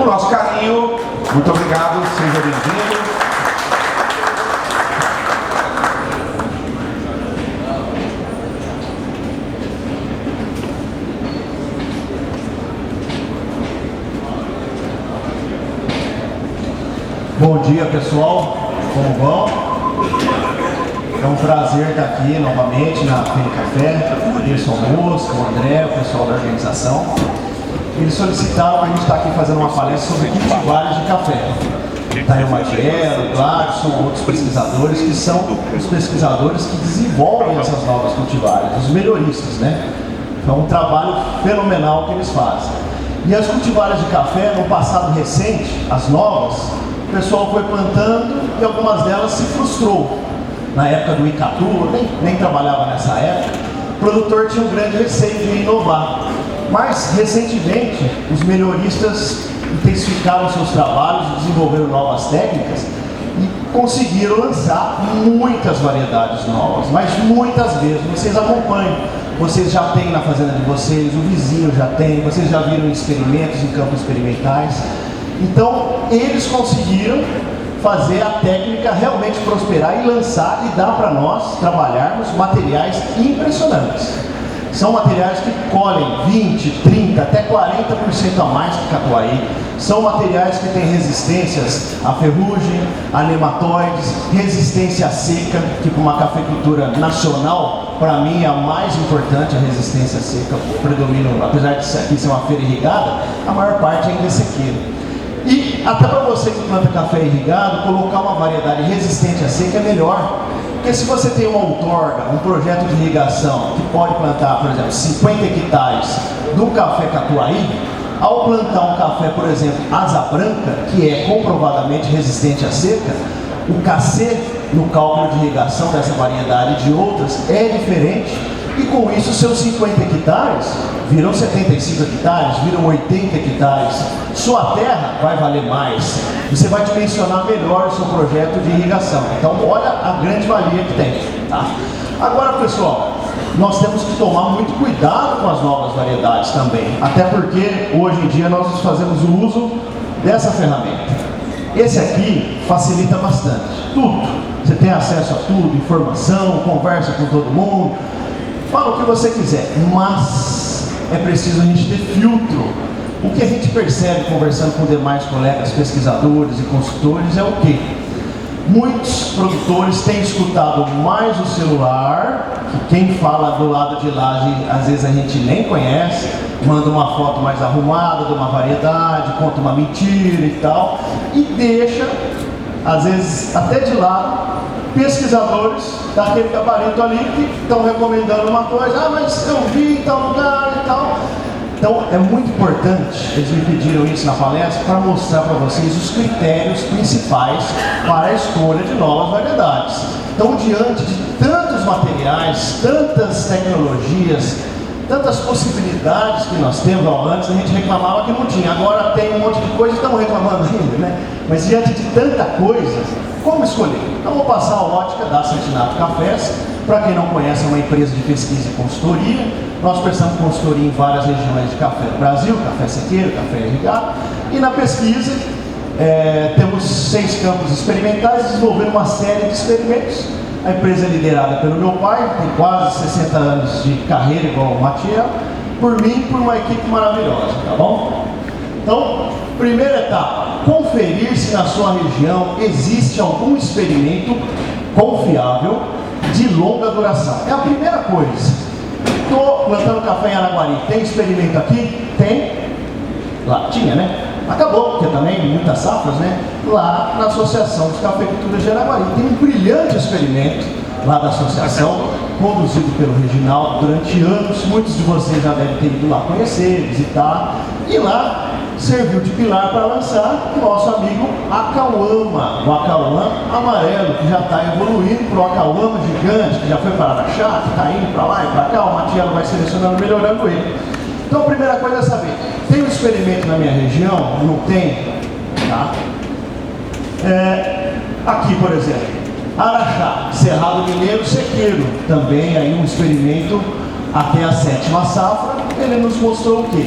nosso carinho. Muito obrigado, seja bem-vindo. Bom dia, pessoal, como vão? É um prazer estar aqui novamente na Feira Café. Agradeço ao Mosca, ao André, o pessoal da organização. Eles solicitaram para a gente estar aqui fazendo uma palestra sobre cultivares de café. Está aí o Matiello, o Gladson, outros pesquisadores que são os pesquisadores que desenvolvem essas novas cultivares, os melhoristas, né? É um trabalho fenomenal que eles fazem. E as cultivares de café, no passado recente, as novas, o pessoal foi plantando e algumas delas se frustrou. Na época do Icatu, eu nem trabalhava nessa época, o produtor tinha um grande receio de inovar. Mas, recentemente, os melhoristas intensificaram seus trabalhos, desenvolveram novas técnicas e conseguiram lançar muitas variedades novas, mas muitas vezes. Vocês acompanham, vocês já têm na fazenda de vocês, o vizinho já tem, vocês já viram experimentos em campos experimentais. Então, eles conseguiram fazer a técnica realmente prosperar e lançar e dar para nós trabalharmos materiais impressionantes. São materiais que colhem 20, 30, até 40% a mais que Catuai. São materiais que têm resistências à ferrugem, a nematóides, resistência à seca, que para uma cafeicultura nacional, para mim é a mais importante, a resistência à seca. O predomínio, apesar de isso aqui ser uma feira irrigada, a maior parte ainda é sequeira. E até para você que planta café irrigado, colocar uma variedade resistente à seca é melhor. Porque se você tem uma outorga, um projeto de irrigação que pode plantar, por exemplo, 50 hectares do café Catuai, ao plantar um café, por exemplo, asa branca, que é comprovadamente resistente à seca, o KC no cálculo de irrigação dessa variedade de outras é diferente. E com isso, seus 50 hectares viram 75 hectares, viram 80 hectares. Sua terra vai valer mais. Você vai dimensionar melhor o seu projeto de irrigação. Então, olha a grande valia que tem. Tá? Agora, pessoal, nós temos que tomar muito cuidado com as novas variedades também. Até porque, hoje em dia, nós fazemos o uso dessa ferramenta. Esse aqui facilita bastante. Tudo. Você tem acesso a tudo, informação, conversa com todo mundo. Fala o que você quiser, mas é preciso a gente ter filtro. O que a gente percebe conversando com demais colegas pesquisadores e consultores é o quê? Muitos produtores têm escutado mais o celular, que quem fala do lado de lá, às vezes a gente nem conhece, manda uma foto mais arrumada de uma variedade, conta uma mentira e tal, e deixa, às vezes até de lado, pesquisadores daquele gabarito ali que estão recomendando uma coisa, mas eu vi em tal lugar e tal. Então é muito importante, eles me pediram isso na palestra, para mostrar para vocês os critérios principais para a escolha de novas variedades. Então, diante de tantos materiais, tantas tecnologias, tantas possibilidades que nós temos, antes a gente reclamava que não tinha, agora tem um monte de coisa e estamos reclamando ainda, né? Mas diante de tanta coisa, como escolher? Então vou passar a ótica da Centenato Cafés. Para quem não conhece, é uma empresa de pesquisa e consultoria. Nós prestamos consultoria em várias regiões de café do Brasil, café sequeiro, café irrigado. E na pesquisa, temos 6 campos experimentais, desenvolvendo uma série de experimentos. A empresa é liderada pelo meu pai, tem quase 60 anos de carreira, igual o Matiello. Por mim, por uma equipe maravilhosa, tá bom? Então, primeira etapa, conferir se na sua região existe algum experimento confiável de longa duração. É a primeira coisa. Estou plantando café em Araguari, tem experimento aqui? Tem? Lá tinha, né? Acabou, porque também muitas safras, né? Lá na Associação de Cafeicultura de Araguari. Tem um brilhante experimento lá da associação, conduzido pelo Reginaldo durante anos. Muitos de vocês já devem ter ido lá conhecer, visitar. E lá serviu de pilar para lançar o nosso amigo Acauama, o Acauama amarelo, que já está evoluindo para o Acauama gigante, que já foi para Araxá, que está indo para lá e para cá. O Matiello vai selecionando, melhorando ele. Então a primeira coisa é saber, tem um experimento na minha região? Não tem? Tá? Aqui, por exemplo, Araxá, Cerrado Mineiro, Sequeiro, também aí um experimento até a 7ª safra. Ele nos mostrou o quê?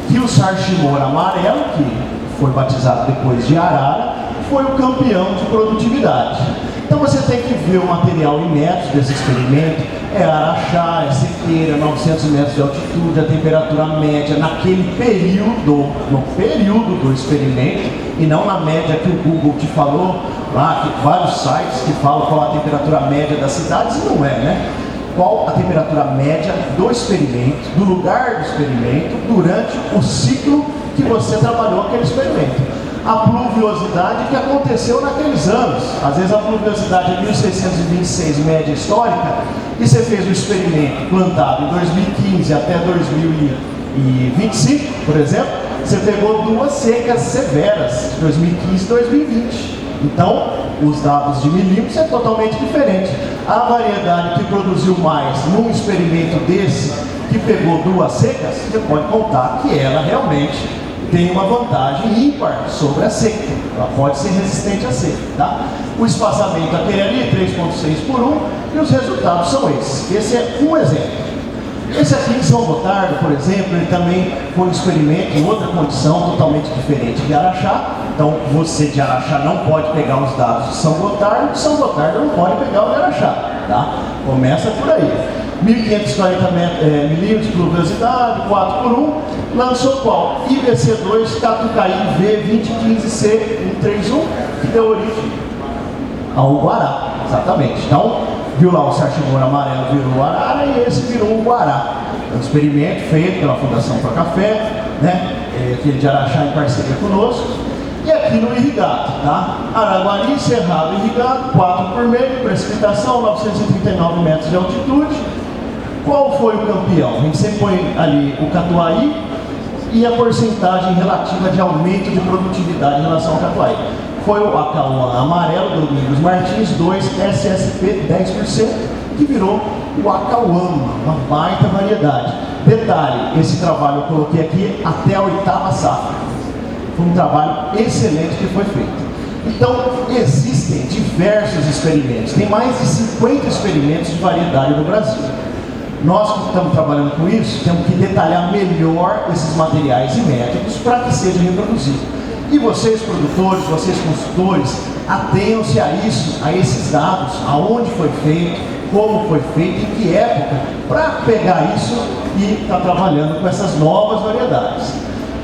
Que o sarchimor amarelo, que foi batizado depois de Arara, foi o campeão de produtividade. Então você tem que ver o material em metros desse experimento, é Araxá, é sequeira, 900 metros de altitude, a temperatura média naquele período, no período do experimento, e não na média que o Google te falou, lá, que vários sites que falam qual a temperatura média das cidades, e não é, né? Qual a temperatura média do experimento, do lugar do experimento, durante o ciclo que você trabalhou aquele experimento. A pluviosidade que aconteceu naqueles anos. Às vezes a pluviosidade é 1626, média histórica, e você fez o experimento plantado em 2015 até 2025, por exemplo, você pegou duas secas severas, 2015 e 2020. Então, os dados de milímetros é totalmente diferente. A variedade que produziu mais num experimento desse, que pegou duas secas, você pode contar que ela realmente tem uma vantagem ímpar sobre a seca. Ela pode ser resistente à seca, tá? O espaçamento aquele ali, 3,6 por 1, e os resultados são esses. Esse é um exemplo. Esse aqui em São Gotardo, por exemplo, ele também foi um experimento em outra condição totalmente diferente de Araxá. Então, você de Araxá não pode pegar os dados de São Gotardo, de São Gotardo não pode pegar o de Araxá, tá? Começa por aí. 1540 milímetros de pluviosidade, 4 por 1, lançou qual? IBC2 Catucaí V2015C131, que deu origem ao Guará, exatamente. Então, viu lá o sartimor amarelo virou o Arara e esse virou o Guará. É um experimento feito pela Fundação Pro Café, né? Aquele de Araxá em parceria conosco. E aqui no irrigado, tá? Araguari, Cerrado, irrigado, 4 por meio, precipitação, 939 metros de altitude. Qual foi o campeão? A gente sempre põe ali o Catuaí e a porcentagem relativa de aumento de produtividade em relação ao Catuaí. Foi o Acauã amarelo, do Domingos Martins, 2, SSP 10%, que virou o Acauã, uma baita variedade. Detalhe, esse trabalho eu coloquei aqui até a 8ª safra. Foi um trabalho excelente que foi feito. Então, existem diversos experimentos, tem mais de 50 experimentos de variedade no Brasil. Nós que estamos trabalhando com isso, temos que detalhar melhor esses materiais e métodos para que seja reproduzido. E vocês, produtores, vocês consultores, atenham-se a isso, a esses dados, aonde foi feito, como foi feito, em que época, para pegar isso e estar trabalhando com essas novas variedades.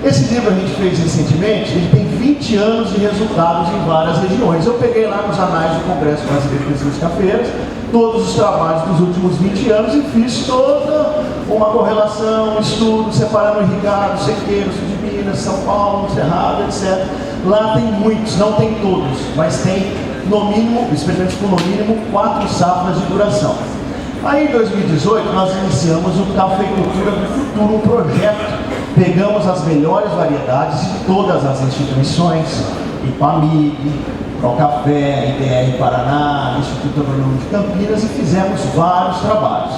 Esse livro a gente fez recentemente, ele tem 20 anos de resultados em várias regiões. Eu peguei lá nos anais do Congresso Brasileiro de Pesquisas Cafeiras, todos os trabalhos dos últimos 20 anos e fiz toda uma correlação, um estudo, separando irrigado, sequeiro, sul de Minas, São Paulo, Cerrado, etc. Lá tem muitos, não tem todos, mas tem no mínimo, experimentos com no mínimo 4 safras de duração. Aí em 2018 nós iniciamos o Cafeicultura do Futuro, um projeto. Pegamos as melhores variedades de todas as instituições, IPAMIG, Procafé, IDR Paraná, Instituto Agronômico de Campinas, e fizemos vários trabalhos.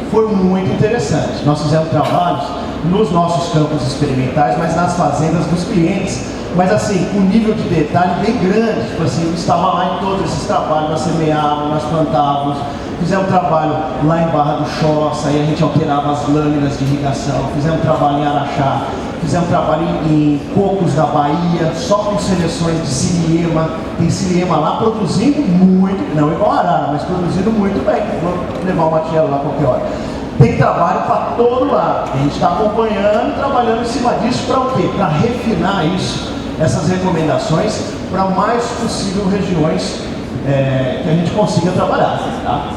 Foi muito interessante. Nós fizemos trabalhos nos nossos campos experimentais, mas nas fazendas dos clientes. Mas assim, com um nível de detalhe bem grande. Tipo assim, eu estava lá em todos esses trabalhos, nós semeávamos, nós plantávamos. Fizemos trabalho lá em Barra do Choça, aí a gente alterava as lâminas de irrigação. Fizemos trabalho em Araxá, fizemos trabalho em Cocos da Bahia, só com seleções de Siriema. Tem Siriema lá produzindo muito, não igual a Arara, mas produzindo muito bem. Vou levar o Matiello lá qualquer hora. Tem trabalho para todo lado. A gente está acompanhando e trabalhando em cima disso para o quê? Para refinar isso, essas recomendações, para o mais possível regiões que a gente consiga trabalhar, tá?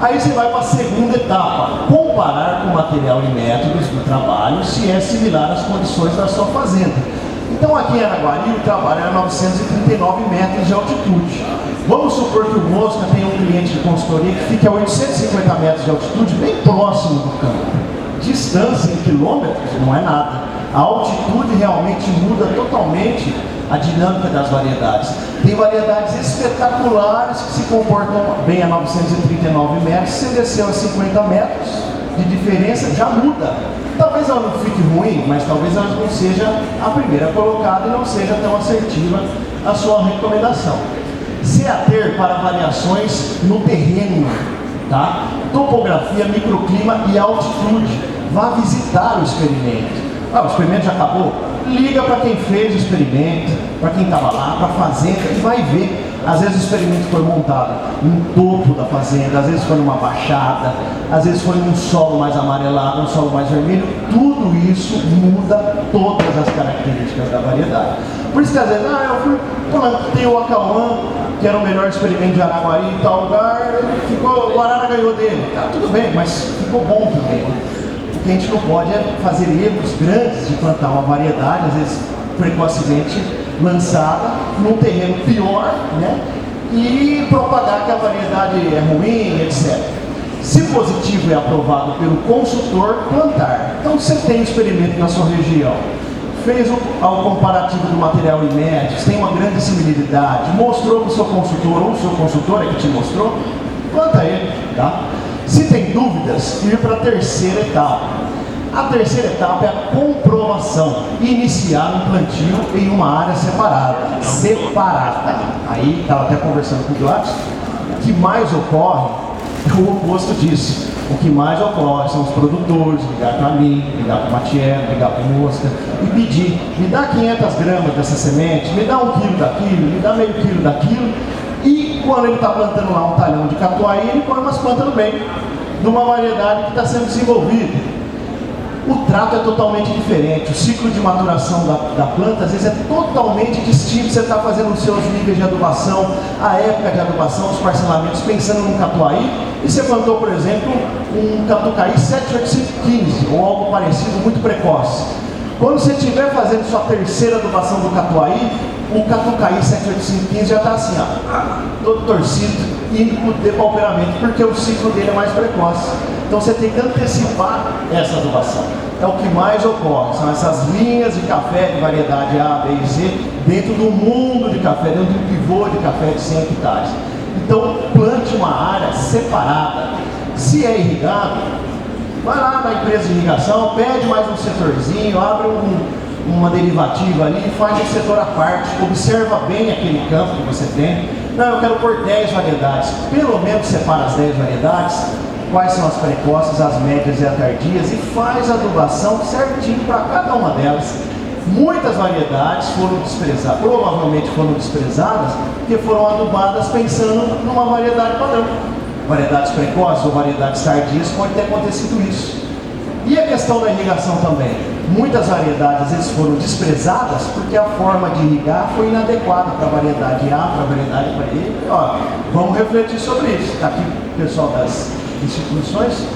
Aí você vai para a segunda etapa, comparar com material e métodos do trabalho se é similar às condições da sua fazenda. Então aqui em Araguari o trabalho era 939 metros de altitude. Vamos supor que o Mosca tem um cliente de consultoria que fica a 850 metros de altitude, bem próximo do campo. Distância em quilômetros não é nada. A altitude realmente muda totalmente a dinâmica das variedades. Tem variedades espetaculares que se comportam bem a 939 metros, se desceu a 50 metros de diferença, já muda. Talvez ela não fique ruim, mas talvez ela não seja a primeira colocada e não seja tão assertiva a sua recomendação. Se ater para variações no terreno, tá? Topografia, microclima e altitude. Vá visitar o experimento. o experimento já acabou? Liga para quem fez o experimento, para quem estava lá, para a fazenda, e vai ver. Às vezes o experimento foi montado no topo da fazenda, às vezes foi numa baixada, às vezes foi num solo mais amarelado, um solo mais vermelho. Tudo isso muda todas as características da variedade. Por isso que às vezes, eu fui plantei o Acauã, que era o melhor experimento de Araguari em tal lugar, o Arara ganhou dele. Tá, tudo bem, mas ficou bom também. O que a gente não pode é fazer erros grandes de plantar uma variedade, às vezes precocemente lançada, num terreno pior, né? E propagar que a variedade é ruim, etc. Se positivo é aprovado pelo consultor, plantar. Então, você tem um experimento na sua região, fez o comparativo do material inédito, tem uma grande similaridade, mostrou para o seu consultor, ou o seu consultor é que te mostrou, planta ele, tá? Se tem dúvidas, ir para a terceira etapa. A terceira etapa é a comprovação, iniciar um plantio em uma área separada. Aí, estava até conversando com o Gladys, o que mais ocorre é o oposto disso. O que mais ocorre são os produtores ligar para mim, ligar para o Matiello, ligar para o Mosca e pedir, me dá 500 gramas dessa semente, me dá 1 quilo daquilo, me dá meio quilo daquilo. E quando ele está plantando lá um talhão de catuai, ele põe umas plantas no meio de uma variedade que está sendo desenvolvida. O trato é totalmente diferente, o ciclo de maturação da planta às vezes é totalmente distinto. Você está fazendo os seus níveis de adubação, a época de adubação, os parcelamentos, pensando num catuai, e você plantou, por exemplo, um catucaí 78515 ou algo parecido, muito precoce. Quando você estiver fazendo sua terceira adubação do catuai, o catucaí 78515 já está assim, todo torcido, indo para o depauperamento, porque o ciclo dele é mais precoce. Então você tem que antecipar essa adubação. É o que mais ocorre, são essas linhas de café de variedade A, B e C, dentro do mundo de café, dentro do pivô de café de 100 hectares. Então plante uma área separada. Se é irrigado, vai lá na empresa de irrigação, pede mais um setorzinho, abre uma derivativa ali, faz um setor à parte, observa bem aquele campo que você tem. Não, eu quero pôr 10 variedades, pelo menos separa as 10 variedades, quais são as precoces, as médias e as tardias, e faz a adubação certinho para cada uma delas. Muitas variedades foram desprezadas, provavelmente foram desprezadas, porque foram adubadas pensando numa variedade padrão. Variedades precoces ou variedades tardias pode ter acontecido isso. E a questão da irrigação também. Muitas variedades às vezes foram desprezadas porque a forma de irrigar foi inadequada para a variedade A, para a variedade B. Vamos refletir sobre isso. Está aqui o pessoal das instituições.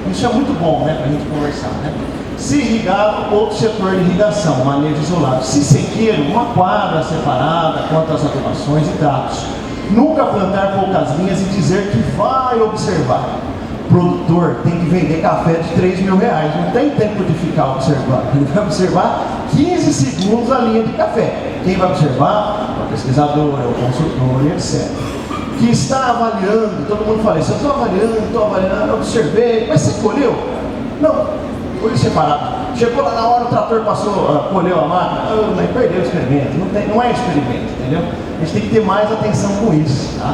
Isso é muito bom, né, para a gente conversar, né? Se irrigado, outro setor de irrigação, manejo isolado. Se sequeiro, uma quadra separada quanto às adubações e tratos. Nunca plantar poucas linhas e dizer que vai observar. O produtor tem que vender café de R$3.000, não tem tempo de ficar observando. Ele vai observar 15 segundos a linha de café. Quem vai observar? O pesquisador, o consultor, etc. Que está avaliando, todo mundo fala isso, eu estou avaliando, observei, mas você colheu? Não, colheu separado. Chegou lá na hora, o trator passou, colheu a máquina, mas perdeu o experimento, não é experimento, entendeu? A gente tem que ter mais atenção com isso, tá?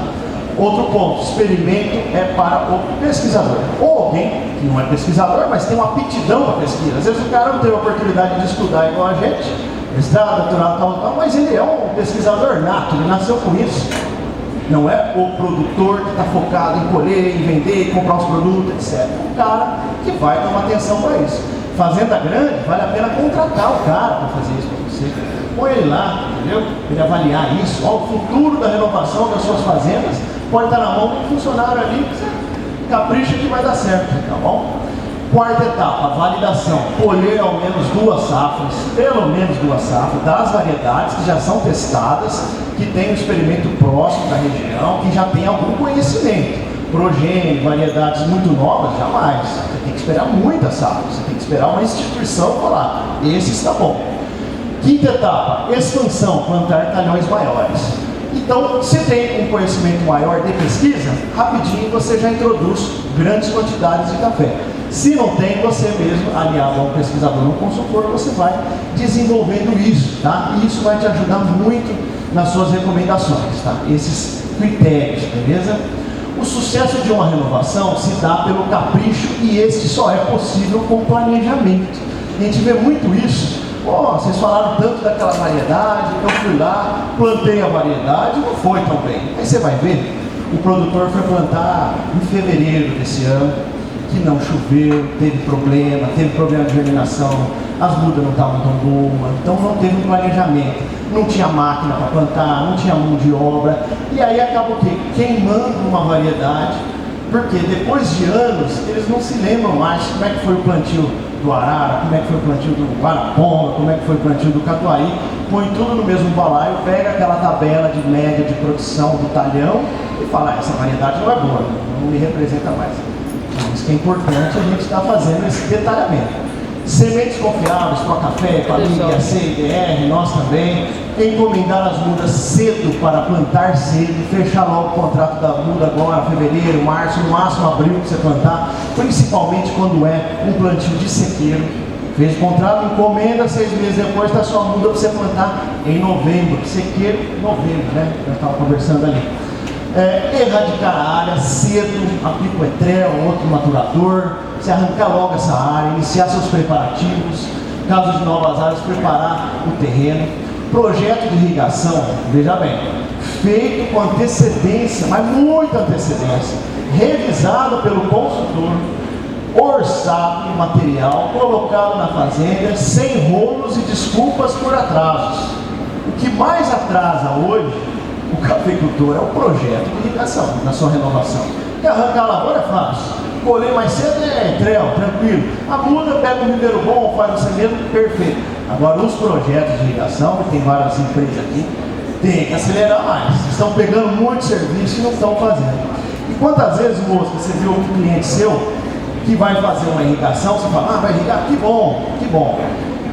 Outro ponto, experimento é para o pesquisador. Ou alguém que não é pesquisador, mas tem uma aptidão para pesquisa. Às vezes o cara não teve a oportunidade de estudar igual a gente, mestrado, doutorado, tal, mas ele é um pesquisador nato, ele nasceu com isso. Não é o produtor que está focado em colher, em vender, em comprar os produtos, etc. É um cara que vai tomar atenção para isso. Fazenda grande, vale a pena contratar o cara para fazer isso para você. Põe ele lá, entendeu? Ele avaliar isso. Ó, o futuro da renovação das suas fazendas pode estar na mão do funcionário ali, capricha que vai dar certo, tá bom? Quarta etapa, validação. Colher ao menos 2 safras, pelo menos 2 safras, das variedades que já são testadas, que tem um experimento próximo da região, que já tem algum conhecimento. Progênio, variedades muito novas, jamais. Você tem que esperar muitas safras, você tem que esperar uma instituição falar, esse está bom. Quinta etapa, expansão, plantar talhões maiores. Então, se tem um conhecimento maior de pesquisa, rapidinho você já introduz grandes quantidades de café. Se não tem, você mesmo, aliado a um pesquisador ou um consultor, você vai desenvolvendo isso, tá? E isso vai te ajudar muito nas suas recomendações, tá? Esses critérios, beleza? O sucesso de uma renovação se dá pelo capricho e este só é possível com planejamento. A gente vê muito isso. Vocês falaram tanto daquela variedade, eu fui lá, plantei a variedade, não foi tão bem. Aí você vai ver, o produtor foi plantar em fevereiro desse ano, que não choveu, teve problema de germinação, as mudas não estavam tão boas, então não teve um planejamento, não tinha máquina para plantar, não tinha mão de obra, e aí acabou o quê? Queimando uma variedade, porque depois de anos eles não se lembram mais como é que foi o plantio do arara, como é que foi o plantio do guaraponga, como é que foi o plantio do catuai, põe tudo no mesmo balaio, pega aquela tabela de média de produção do talhão e fala, essa variedade não é boa, não me representa mais. Por isso que é importante a gente estar fazendo esse detalhamento. Sementes confiáveis para café, para a CIDR, nós também. Encomendar as mudas cedo para plantar cedo, fechar logo o contrato da muda agora, fevereiro, março, no máximo abril para você plantar, principalmente quando é um plantio de sequeiro. Fez o contrato, encomenda, 6 meses depois está sua muda para você plantar em novembro, sequeiro, novembro, né? Eu estava conversando ali. Erradicar a área cedo, aplica o etrel, outro maturador, se arrancar logo essa área, iniciar seus preparativos, caso de novas áreas, preparar o terreno. Projeto de irrigação, veja bem, feito com antecedência, mas muita antecedência, revisado pelo consultor, orçado em material, colocado na fazenda, sem rolos e desculpas por atrasos. O que mais atrasa hoje o cafeicultor é o projeto de irrigação, na sua renovação. Porque arrancar a lavoura é fácil, colher mais cedo é trel, tranquilo. A muda pega um viveiro bom, faz você mesmo, perfeito. Agora os projetos de irrigação, que tem várias empresas aqui, tem que acelerar mais. Estão pegando muito serviço e não estão fazendo. E quantas vezes, moço, você viu um cliente seu que vai fazer uma irrigação, você fala, vai irrigar? Que bom, que bom.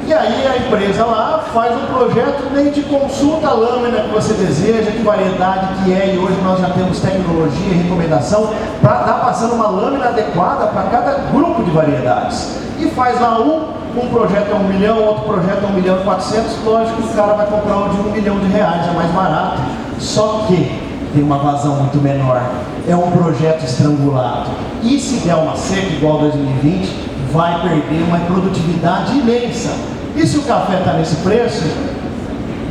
E aí a empresa lá faz um projeto, nem te consulta a lâmina que você deseja, que variedade que é, e hoje nós já temos tecnologia e recomendação para estar passando uma lâmina adequada para cada grupo de variedades. E faz lá um projeto é 1 milhão, outro projeto é 1 milhão e 400, lógico que o cara vai comprar um de R$1 milhão, é mais barato. Só que tem uma vazão muito menor, é um projeto estrangulado. E se der uma seca igual 2020, vai perder uma produtividade imensa. E se o café está nesse preço,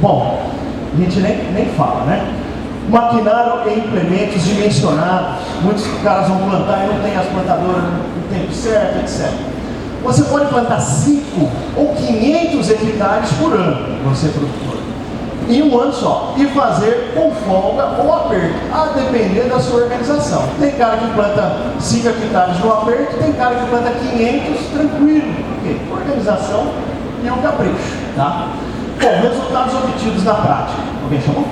bom, a gente nem fala, né? Maquinário e implementos dimensionados. Muitos caras vão plantar e não tem as plantadoras no tempo certo, etc. Você pode plantar 5 ou 500 hectares por ano, você produtor, em um ano só, e fazer com folga ou aperto, a depender da sua organização. Tem cara que planta 5 hectares no aperto, tem cara que planta 500 tranquilo. Por quê? Organização e um capricho, tá? Bom, resultados obtidos na prática. Alguém chamou?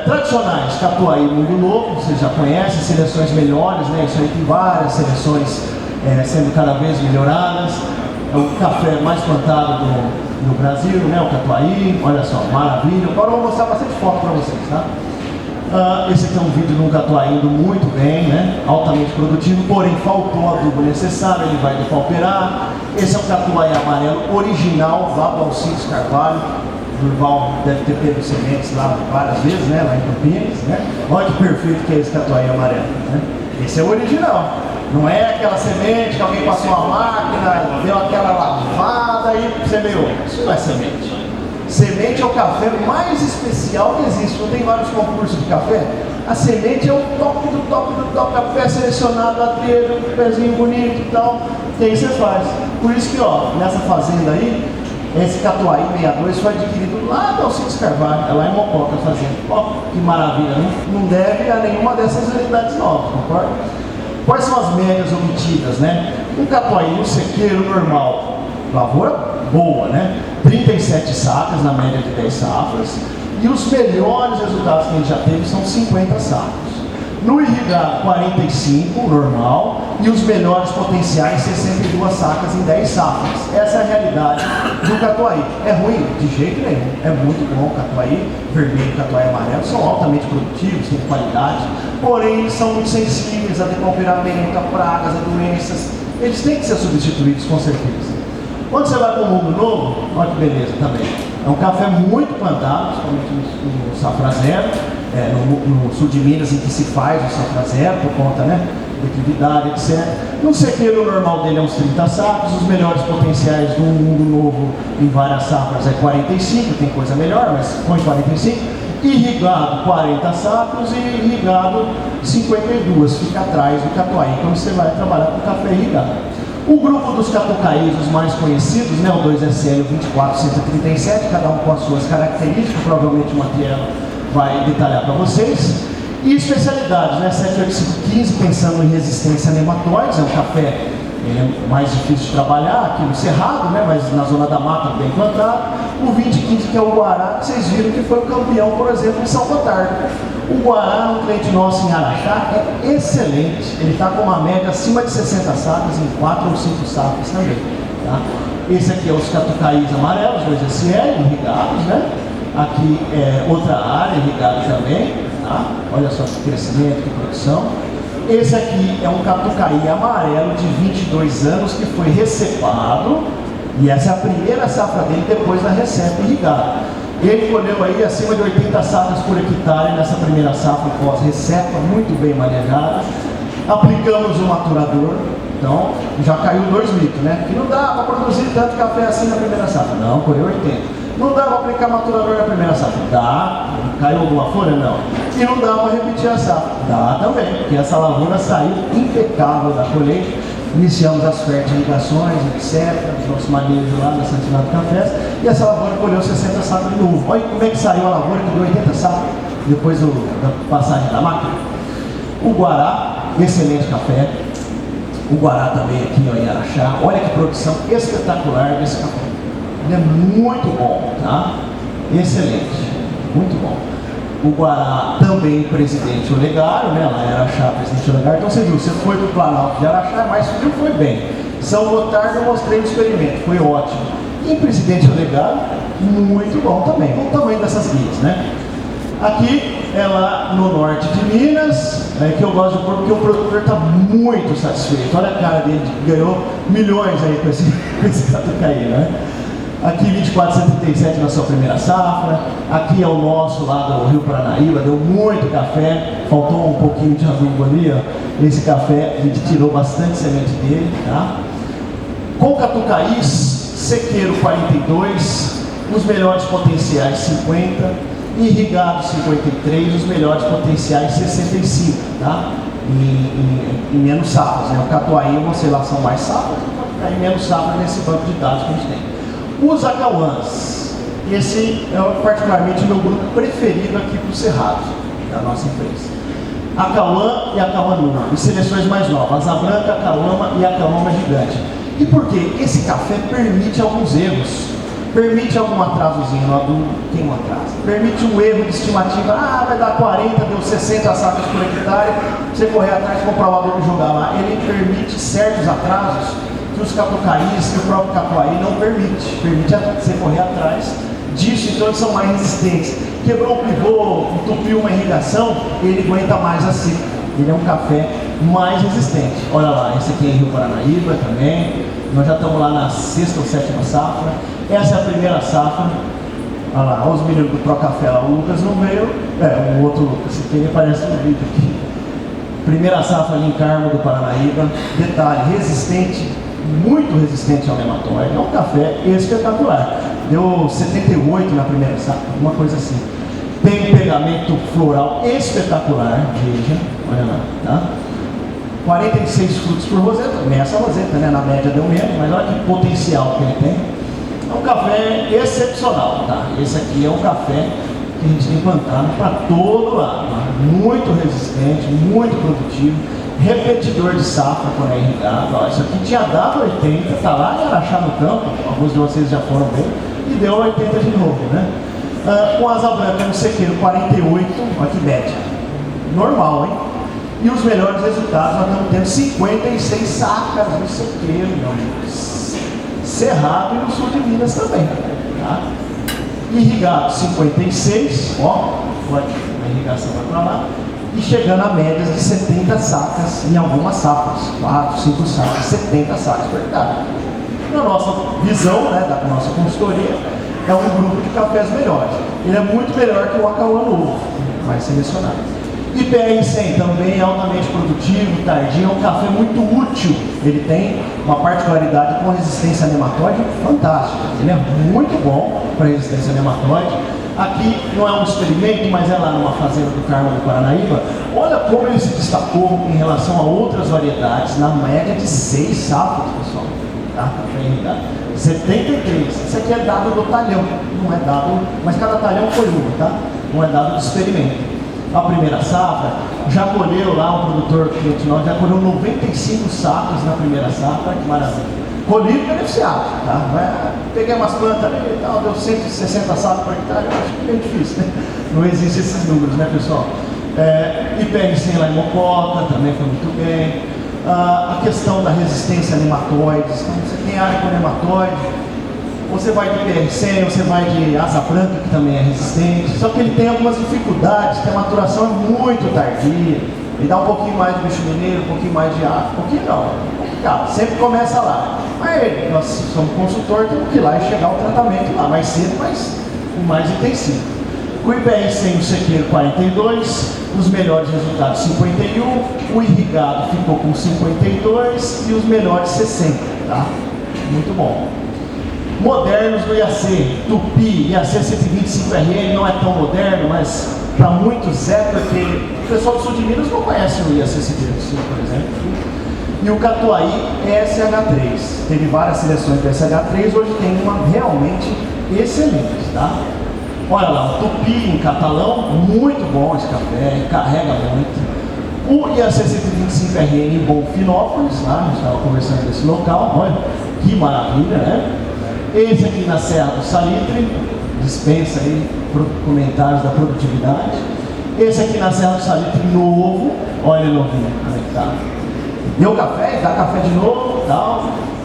Tradicionais, Catuai e Mundo Novo, vocês já conhecem, seleções melhores, né? Isso aí tem várias seleções sendo cada vez melhoradas. É o café mais plantado no Brasil, né? O Catuai, olha só, maravilha. Agora eu vou mostrar bastante foto para vocês, tá? Esse aqui é um vídeo de um Catuai indo muito bem, né? Altamente produtivo, porém faltou o adubo necessário, ele vai depauperar. Esse é o Catuai amarelo original, lá do Alcides Carvalho. Durval deve ter pego sementes lá várias vezes, né? Lá em Campinas, né? Olha que perfeito que é esse Catuai amarelo, né? Esse é o original. Não é aquela semente que alguém passou a máquina, deu aquela lavada e semeou. Isso não é semente. Semente é o café mais especial que existe. Não tem vários concursos de café? A semente é o top do top do top. Café selecionado a dedo, pezinho bonito e tal. E aí você faz. Por isso que, ó, nessa fazenda aí, esse Catuai 62 foi adquirido lá do Alcides Carvalho, é lá em Mococa a fazenda. Ó, que maravilha, não deve a nenhuma dessas unidades novas, concorda? Quais são as médias obtidas, né? Um Catuai no sequeiro normal, lavoura boa, né? 37 sacas na média de 10 safras. E os melhores resultados que a gente já teve são 50 sacos. No irrigado, 45, normal. E os melhores potenciais, 62 sacas em 10 safras. Essa é a realidade do Catuai. É ruim? De jeito nenhum. É muito bom o Catuai vermelho e o Catuai amarelo. São altamente produtivos, têm qualidade. Porém, eles são muito sensíveis a depauperamento, a pragas, a doenças. Eles têm que ser substituídos, com certeza. Quando você vai para o Mundo Novo, olha que beleza também. É um café muito plantado, principalmente no Safra Zero, no sul de Minas, em que se faz o Safra Zero, por conta, né, declividade, etc. No sequeiro, o normal dele é uns 30 sacos, os melhores potenciais do mundo novo em várias safras é 45, tem coisa melhor, mas põe 45. Irrigado 40 sacos e irrigado 52, fica atrás do catuai, quando você vai trabalhar com café irrigado. O grupo dos catucaís, os mais conhecidos, né, o 2SL 24-137, cada um com as suas características, provavelmente o Matheus vai detalhar para vocês. E especialidades, né, 78515, pensando em resistência a nematóides, é um café mais difícil de trabalhar aqui no Cerrado, né, mas na zona da mata bem plantado. O 2015, que é o Guará, que vocês viram que foi o campeão, por exemplo, em São Gotardo. O Guará, um cliente nosso em Araxá, é excelente. Ele está com uma média acima de 60 sacas, em 4 ou 5 sacas também. Tá? Esse aqui é os catucaís amarelos, 2SL, irrigados, né? Aqui é outra área, irrigada também. Tá? Olha só que crescimento, que produção. Esse aqui é um catucaí amarelo de 22 anos que foi recepado, e essa é a primeira safra dele depois da recepa irrigada. Ele colheu aí acima de 80 sacas por hectare nessa primeira safra pós-recepa, muito bem manejada. Aplicamos o maturador, então já caiu 2 litros, né? Que não dá para produzir tanto café assim na primeira safra. Não, colheu 80. Não dá para aplicar maturador na primeira safra? Dá. Caiu alguma folha? Não. E não dá para repetir a safra? Dá também, porque essa lavoura saiu impecável da colheita. Iniciamos as fertilizações, etc. Nosso manejo lá na Santinado Cafés. E essa lavoura colheu 60 sacas de novo. Olha como é que saiu a lavoura que deu 80 sacas depois da passagem da máquina. O Guará, excelente café. O Guará também aqui ó, em Araxá. Olha que produção espetacular desse café. Ele é muito bom, tá? Excelente, muito bom. O Guará também presidente Olegário, né? Lá em Araxá, presidente Olegário. Então você viu, você foi para o Planalto de Araxá, mas frio foi bem. São Gotardo eu mostrei o experimento, foi ótimo. E presidente Olegário, muito bom também. Olha o tamanho dessas guias, né? Aqui é lá no norte de Minas, que eu gosto de pôr porque o produtor está muito satisfeito. Olha a cara dele, ganhou milhões aí com esse catucaí, né? Aqui 24-137 na sua primeira safra. Aqui é o nosso lá do Rio Paranaíba, deu muito café, faltou um pouquinho de adubo ali, ó. Esse café a gente tirou bastante semente dele, tá? Com catucaís, sequeiro 42, os melhores potenciais 50, irrigado 53, os melhores potenciais 65, tá? Em menos safras, né? O catuaí é uma oscilação mais safra, pode ficar em menos safra nesse banco de dados que a gente tem. Os acauãs, esse é particularmente o meu grupo preferido aqui para o Cerrado, da nossa empresa. Acauã e Acauã Luna, e seleções mais novas, a branca, a Acauama e a Acauama gigante. E por quê? Esse café permite alguns erros, permite algum atrasozinho no adubo, tem um atraso, permite um erro de estimativa, vai dar 40, deu 60 sacas por hectare, você correr atrás, comprar o adubo e jogar lá. Ele permite certos atrasos que os catucaís, que o próprio catuaí não permite você correr atrás disso, então eles são mais resistentes. Quebrou o pivô, entupiu uma irrigação, ele aguenta mais assim. Ele é um café mais resistente. Olha lá, esse aqui é em Rio Paranaíba também. Nós já estamos lá na 6ª ou 7ª safra. Essa é a primeira safra. Olha lá, olha os meninos do Pro Café lá. O Lucas não veio. O outro Lucas, esse aqui aparece no vídeo aqui. Primeira safra ali em Carmo do Paranaíba. Detalhe, resistente, muito resistente ao nematóide. É um café espetacular. Deu 78 na primeira safra, uma coisa assim. Tem um pegamento floral espetacular, veja, olha lá, tá? 46 frutos por roseta, nessa roseta, né? Na média deu menos, mas olha que potencial que ele tem. É um café excepcional, tá? Esse aqui é um café que a gente tem plantado para todo lado, tá? Muito resistente, muito produtivo, repetidor de safra quando é irrigado. Ó, isso aqui tinha dado 80, tá lá em Araxá no campo, alguns de vocês já foram ver, e deu 80 de novo, né? Com asa branca no sequeiro 48, olha que média, normal, hein? E os melhores resultados nós estamos tendo 56 sacas no sequeiro, meu amigo. Cerrado e no sul de Minas também, tá? Irrigado 56, ó, a irrigação vai para lá, e chegando a médias de 70 sacas em algumas safras, 4, 5 sacas, 70 sacas por hectare. Na nossa visão, né, da nossa consultoria, é um grupo de cafés melhores. Ele é muito melhor que o Acauã novo, mais selecionado. IPR-100 também é altamente produtivo, tardio, é um café muito útil. Ele tem uma particularidade com resistência a nematóide fantástica. Ele é muito bom para resistência a nematóide. Aqui não é um experimento, mas é lá numa fazenda do Carmo do Paranaíba. Olha como ele se destacou em relação a outras variedades, na média de 6 safras, pessoal. Tá? 73. Isso aqui é dado do talhão, não é dado, mas cada talhão foi uma, tá? Não é dado de experimento. A primeira safra, já colheu lá um produtor cliente nosso, já colheu 95 sacos na primeira safra, que maravilha. Colhido beneficiado, tá? Peguei umas plantas ali e tal, deu 160 sacos por hectare, eu acho que é bem difícil, né? Não existem esses números, né, pessoal? IPR-100 lá em Mococa, também foi muito bem. A questão da resistência a nematóides, então você tem área com nematóide, você vai de IPR-100, você vai de asa branca, que também é resistente, só que ele tem algumas dificuldades, que a maturação é muito tardia, ele dá um pouquinho mais de bicho mineiro, um pouquinho mais de água, um pouquinho não, complicado, sempre começa lá. Mas nós somos consultor, temos que ir lá e chegar ao tratamento lá, mais cedo, mas com mais intensivo. Com o IPR-100 o sequeiro 42, os melhores resultados 51, o irrigado ficou com 52 e os melhores 60, tá? Muito bom. Modernos do IAC, Tupi, IAC 125RN não é tão moderno, mas para muitos é, porque o pessoal do sul de Minas não conhece o IAC 125, por exemplo. E o Catuai SH3, teve várias seleções do SH3, hoje tem uma realmente excelente, tá? Olha lá, o Tupi em catalão, muito bom esse café, carrega muito. O IAC 125RN em Bonfinópolis, tá? A gente estava conversando desse local, olha, que maravilha, né? Esse aqui na Serra do Salitre, dispensa aí comentários da produtividade. Esse aqui na Serra do Salitre novo, olha ele novinho, como é que tá? Deu café, dá café de novo, tal.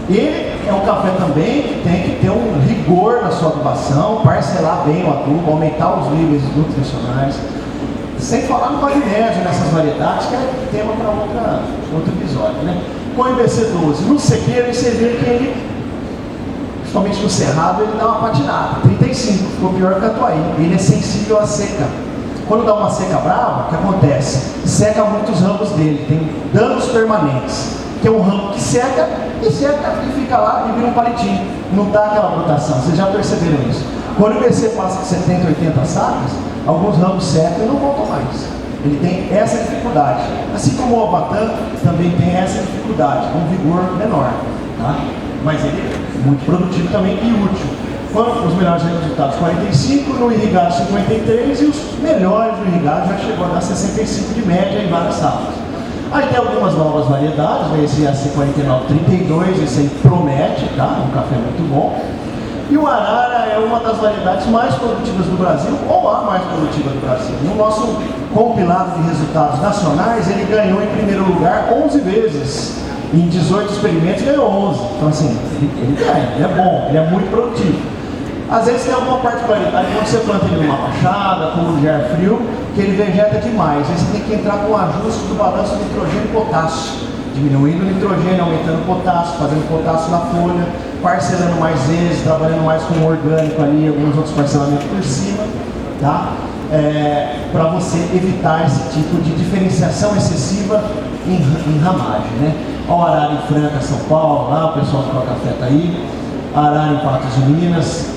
Ele é um café também que tem que ter um rigor na sua adubação, parcelar bem o adubo, aumentar os níveis nutricionais. Sem falar no magnésio nessas variedades, que é tema para outro episódio, né? Com o IBC12, no sequeiro você vê que ele, principalmente no cerrado, ele dá uma patinada. 35, ficou pior que a Catuai. Ele é sensível à seca. Quando dá uma seca brava, o que acontece? Seca muitos ramos dele, tem danos permanentes. Que é um ramo que seca e fica lá e vira um palitinho. Não dá aquela brotação, vocês já perceberam isso. Quando o IBC passa de 70, 80 sacas, alguns ramos secam e não voltam mais. Ele tem essa dificuldade. Assim como o Albatã também tem essa dificuldade, com um vigor menor. Tá? Mas ele é muito produtivo também e útil. Os melhores resultados 45, no irrigado 53 e os melhores do irrigado já chegou a dar 65 de média em várias safras. Aí tem algumas novas variedades, né? Esse IAC49 32, esse aí promete, tá? Um café muito bom. E o Arara é uma das variedades mais produtivas do Brasil, ou a mais produtiva do Brasil. No nosso compilado de resultados nacionais, ele ganhou em primeiro lugar 11 vezes. Em 18 experimentos ganhou 11. Então assim, ele ganha, ele é bom, ele é muito produtivo. Às vezes tem alguma particularidade, quando você planta ele numa fachada, com um lugar frio, que ele vegeta demais. Aí você tem que entrar com o ajuste do balanço nitrogênio e potássio. Diminuindo o nitrogênio, aumentando o potássio, fazendo potássio na folha, parcelando mais vezes, trabalhando mais com o orgânico ali, alguns outros parcelamentos por cima, tá? Para você evitar esse tipo de diferenciação excessiva em ramagem, né? Olha o Arara em Franca, São Paulo, lá o pessoal do café tá aí, Arara em Patos de Minas,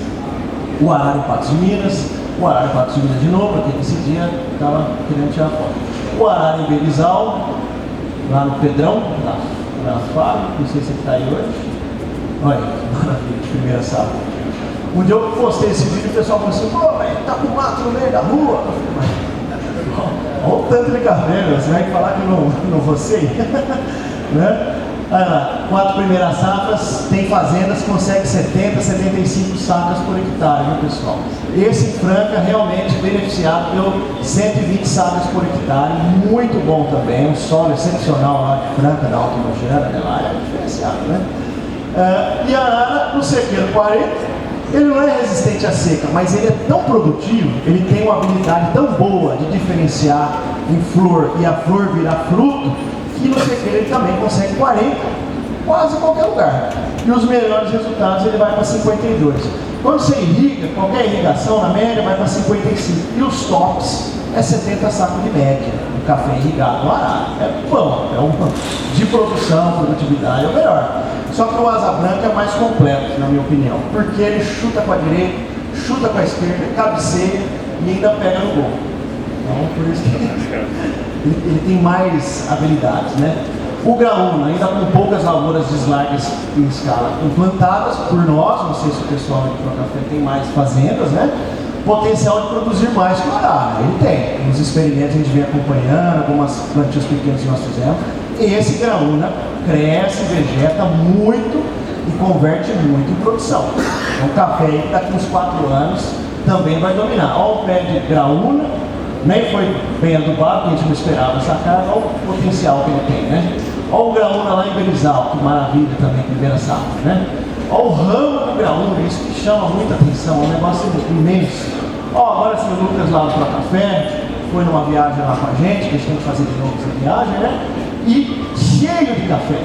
o Arara em Patos de Minas, o Arara em Patos de Minas de novo, porque esse dia estava querendo tirar foto. O Arara em Berizal, lá no Pedrão, na Fábio, não sei se ele está aí hoje. Olha, maravilha, de primeira safra. Um dia eu postei esse vídeo e o pessoal falou assim, pô, mas tá com mato no meio da rua. Olha o tanto de café, você vai falar que eu não vou sei? Né? Olha lá, 4 primeiras safras, tem fazendas que conseguem 70, 75 sacas por hectare, viu pessoal? Esse em Franca realmente beneficiado pelo 120 sacas por hectare, muito bom também, um solo excepcional lá de Franca, da Alta Nojana, né? Lá é diferenciado, né? E Arara, no sequeiro 40, ele não é resistente à seca, mas ele é tão produtivo, ele tem uma habilidade tão boa de diferenciar em flor e a flor virar fruto, que no sequeiro ele também consegue 40, quase em qualquer lugar. E os melhores resultados ele vai para 52. Quando você irriga, qualquer irrigação na média vai para 55. E os tops é 70 sacos de média. O café irrigado no arado. É bom, é um de produção, produtividade é o melhor. Só que o Asa Branca é mais completo, na minha opinião. Porque ele chuta com a direita, chuta com a esquerda, cabeceia e ainda pega no gol. Então, por isso que ele tem mais habilidades, né? O Graúna, ainda com poucas lavouras de largas em escala implantadas por nós, não sei se o pessoal aqui do café tem mais fazendas, né? Potencial de produzir mais que o arara, ele tem. Nos experimentos a gente vem acompanhando, algumas plantios pequenos que nós fizemos. Esse Graúna cresce, vegeta muito e converte muito em produção. Então o café daqui uns 4 anos também vai dominar. Olha o pé de Graúna, nem foi bem adubado, porque a gente não esperava sacar, olha o potencial que ele tem, né? Olha o Graúna lá em Berizal, que maravilha também, primeira safra, né? Olha o ramo do Graúna, isso que chama muita atenção, é um negócio imenso. Olha, agora esse Lucas lá do Café, foi numa viagem lá com a gente, que a gente tem que fazer de novo essa viagem, né? E cheio de café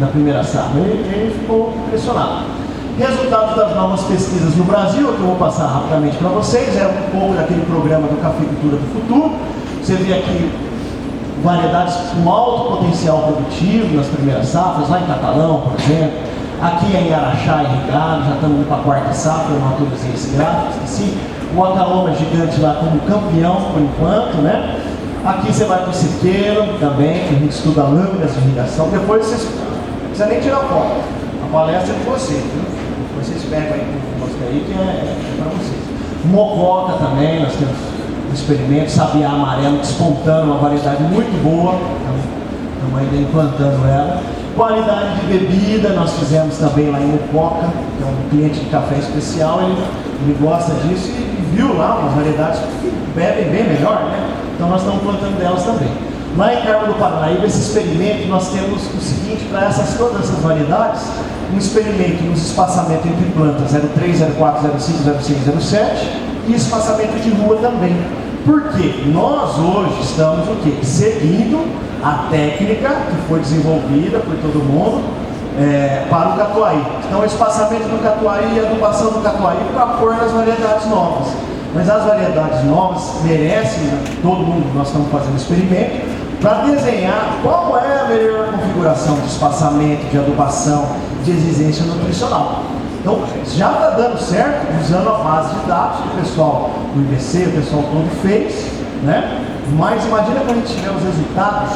na primeira safra, ele ficou impressionado. Resultados das novas pesquisas no Brasil, que eu vou passar rapidamente para vocês, é um pouco daquele programa do Cafeicultura do Futuro. Você vê aqui variedades com alto potencial produtivo nas primeiras safras, lá em Catalão, por exemplo. Aqui em Araxá, irrigado, já estamos indo para a quarta safra, eu não atualizei esse gráfico, esqueci. O Acaloma gigante lá como campeão por enquanto, né? Aqui você vai para o Siqueiro também, que a gente estuda lâminas de irrigação. Depois vocês não precisam nem tirar foto. A palestra é de vocês, viu? Vocês pegam aí com você aí que é para vocês. Mococa também, nós temos um experimento, sabiá amarelo despontando, uma variedade muito boa, então, estamos ainda implantando ela. Qualidade de bebida, nós fizemos também lá em Mococa, que é um cliente de café especial, ele gosta disso e viu lá umas variedades que bebem bem melhor, né? Então nós estamos plantando delas também. Lá em Carmo do Paranaíba, esse experimento, nós temos o seguinte, para todas essas variedades, um experimento nos espaçamentos entre plantas 03, 04, 05, 06, 07 e espaçamento de rua também. Por quê? Nós hoje estamos o quê? Seguindo a técnica que foi desenvolvida por todo mundo para o catuai. Então o espaçamento do catuai e a adubação do catuai para pôr nas variedades novas. Mas as variedades novas merecem, né? Todo mundo, nós estamos fazendo experimento, para desenhar qual é a melhor configuração de espaçamento, de adubação, de exigência nutricional. Então, já está dando certo usando a base de dados que o pessoal do IBC, o pessoal todo fez, né? Mas imagina quando a gente tiver os resultados,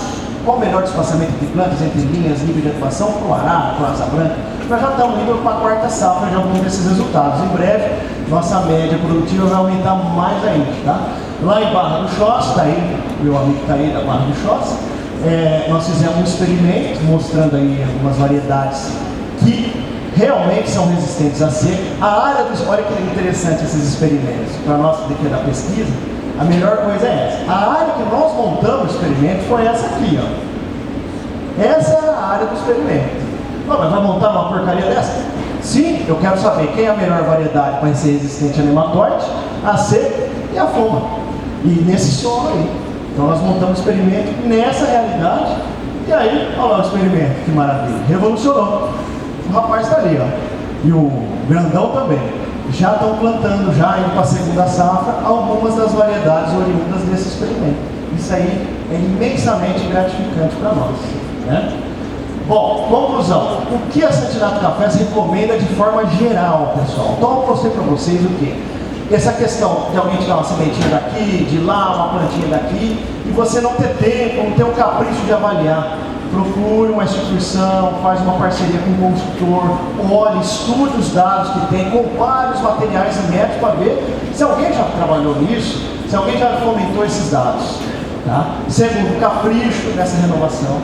qual o melhor espaçamento de plantas, entre linhas, nível de atuação, para o arara, para a asa branca. Nós já estamos indo para a quarta safra de alguns desses resultados. Em breve, nossa média produtiva vai aumentar mais ainda, tá? Lá em Barra do Choça, está aí, meu amigo está aí da Barra do Choça, nós fizemos um experimento mostrando aí algumas variedades que realmente são resistentes à seca. A área do... Olha que interessante esses experimentos. Para nós daqui da pesquisa, a melhor coisa é essa. A área que nós montamos o experimento foi essa aqui, ó. Essa é a área do experimento. Não, mas vai montar uma porcaria dessa? Sim, eu quero saber quem é a melhor variedade para ser resistente a nematóide, a seca e a fuma. E nesse solo aí. Então nós montamos o experimento nessa realidade. E aí, olha lá o experimento, que maravilha. Revolucionou. O rapaz está ali, ó. E o grandão também. Já estão plantando, já indo para a segunda safra, algumas das variedades oriundas desse experimento. Isso aí é imensamente gratificante para nós, né? Bom, conclusão. O que a Santinato Cafés recomenda de forma geral, pessoal? Então eu mostrei para vocês o quê? Essa questão de alguém te dar uma sementinha daqui, de lá, uma plantinha daqui, e você não ter tempo, não ter um capricho de avaliar. Procure uma instituição, faz uma parceria com um consultor, olhe, estude os dados que tem, compare os materiais e métodos para ver se alguém já trabalhou nisso, se alguém já fomentou esses dados. Tá? Segundo, capricho nessa renovação.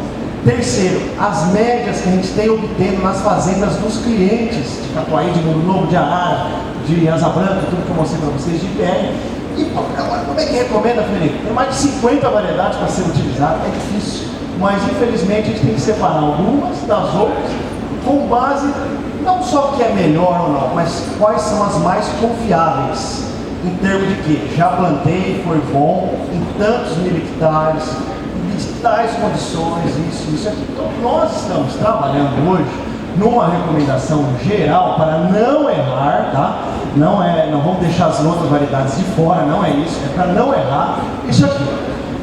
Terceiro, as médias que a gente tem obtendo nas fazendas dos clientes de Catuaí, de Mundo Novo, de Arara, de Asa Branca, tudo que eu mostrei para vocês, de IPR. E como é que recomenda, Felipe? Tem mais de 50 variedades para ser utilizada, é difícil. Mas infelizmente a gente tem que separar algumas das outras com base não só o que é melhor ou não, mas quais são as mais confiáveis em termos de que já plantei, foi bom, em tantos mil hectares, de tais condições, isso aqui. Então nós estamos trabalhando hoje numa recomendação geral para não errar, tá? não vamos deixar as outras variedades de fora, não é isso, é para não errar. Isso aqui,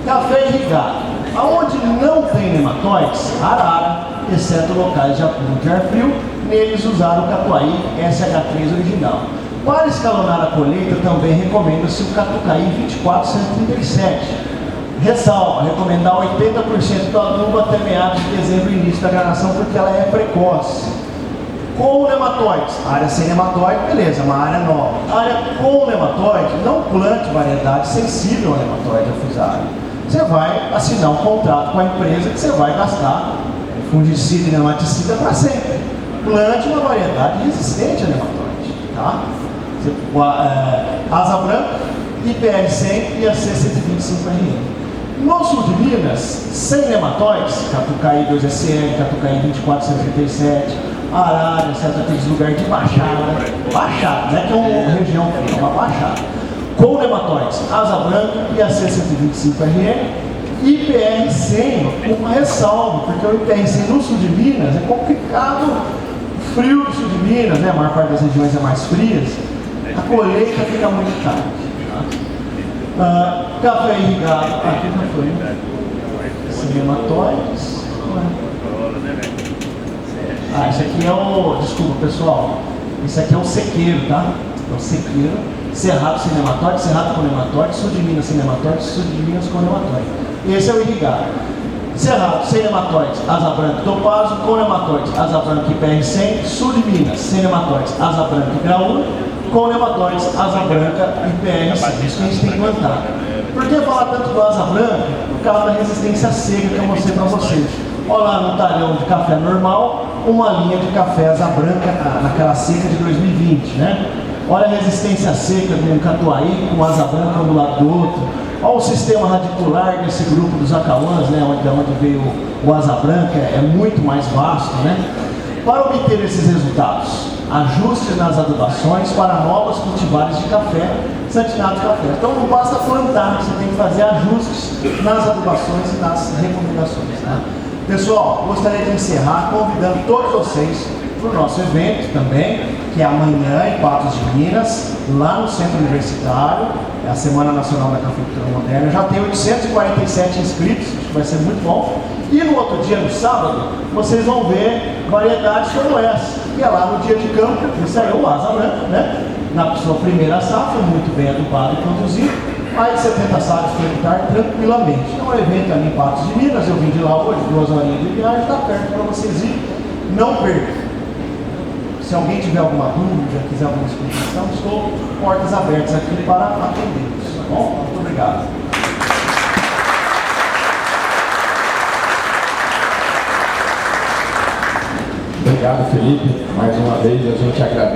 café irrigado, aonde não tem nematóides, arara, exceto locais de acúmulo de ar frio, neles usaram o catuai SH3 original. Para escalonar a colheita também recomenda-se o catuai 24137. Ressalva, recomendar 80% do adubo até meados de dezembro e início da granação, porque ela é precoce. Com nematóides, área sem nematóide, beleza, uma área nova. Área com nematóide, não plante variedade sensível ao nematóide afusado. Você vai assinar um contrato com a empresa que você vai gastar fungicida e nematicida para sempre. Plante uma variedade resistente a nematóide, tá? Asa branca, IPR100 e a C125RN. No sul de Minas, sem nematóides, Catucaí 2SL, Catucaí 24137, Arara, etc. Aqueles lugares de baixada, não é que é uma região fria, é uma baixada. Com nematóides, asa branca e a C125RN, IPR100, com uma ressalva, porque o IPR100 no sul de Minas é complicado, frio do sul de Minas, né? A maior parte das regiões é mais frias, a colheita fica muito tarde. Café irrigado, aqui já foi, né? Nematóides. Esse aqui é o, desculpa pessoal, esse aqui é o sequeiro, tá? É o sequeiro, cerrado sem nematóide, cerrado com nematóide, sul de Minas sem nematóide, sul de Minas com nematóide. Esse é o irrigado. Cerrado, sem nematóides, asa branca, topázio, com nematóides, asa branca e PR100, sul de Minas, sem nematóides, asa branca e graúdo, com nematóides, asa branca e PR100. Isso que a gente tem que plantar. Por que falar tanto do asa branca? Por causa da resistência seca que eu mostrei para vocês. Olha lá no talhão de café normal, uma linha de café asa branca naquela seca de 2020, né? Olha a resistência seca de um catuai com asa branca um do lado do outro. Olha o sistema radicular desse grupo dos acauãs, né? Onde veio o asa branca, é muito mais vasto, né? Para obter esses resultados, ajuste nas adubações para novas cultivares de café, santinado de café. Então não basta plantar, você tem que fazer ajustes nas adubações e nas recomendações, né? Pessoal, gostaria de encerrar convidando todos vocês para o nosso evento também, que é amanhã em Patos de Minas, lá no Centro Universitário, é a Semana Nacional da Cafeicultura Moderna. Já tem 847 inscritos, acho que vai ser muito bom. E no outro dia, no sábado, vocês vão ver variedades como essa, que é lá no dia de campo, isso aí é o asa branca, né? Na sua primeira safra, muito bem adubado e produzido. Mais de 70 sacos por hectare tranquilamente. Então, é um evento ali em Patos de Minas, eu vim de lá hoje, 2 horinhas de viagem, está perto para vocês irem. Não percam. Se alguém tiver alguma dúvida, quiser alguma explicação, estou portas abertas aqui para atendê-los, tá bom? Muito obrigado. Obrigado, Felipe. Mais uma vez a gente agradece.